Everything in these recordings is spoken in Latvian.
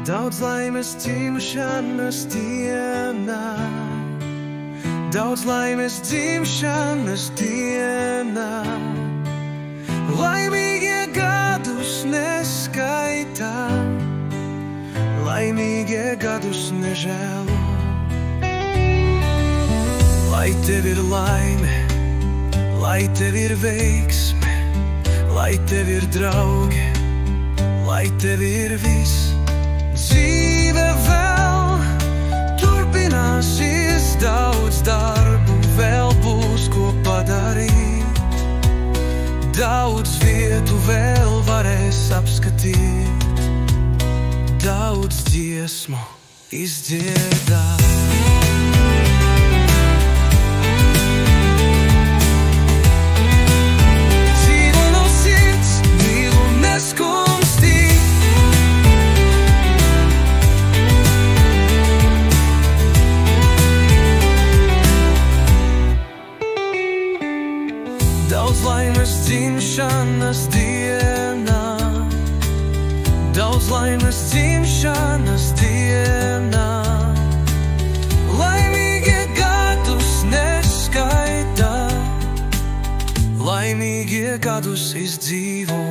Daudz laimes dzimšanas dienā, daudz laimes dzimšanas dienā. Laimīgie gadus neskaitā, laimīgie gadus nežēlo. Lai tev ir laime, lai tev ir veiksme, lai tev ir draugi, lai tev ir viss. Dzīve vēl turpināsies, daudz darbu vēl būs ko padarīt. Daudz vietu vēl varēs apskatīt, daudz dziesmu izdziedāt. Daudz laimes dzimšanas dienā, daudz laimes dzimšanas dienā. Laimīgie gadus neskaitā, laimīgie gadus izdzīvo.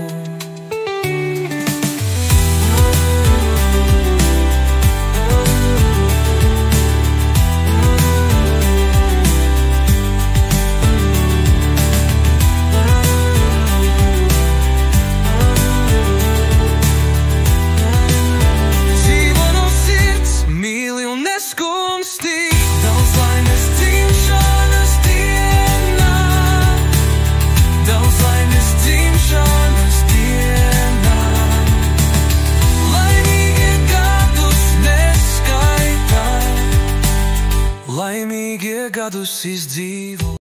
Daudz laimes dzimšanas dienā, daudz laimes dzimšanas dienā. Laimīgie gadus neskaitā, laimīgie gadus izdzīvo.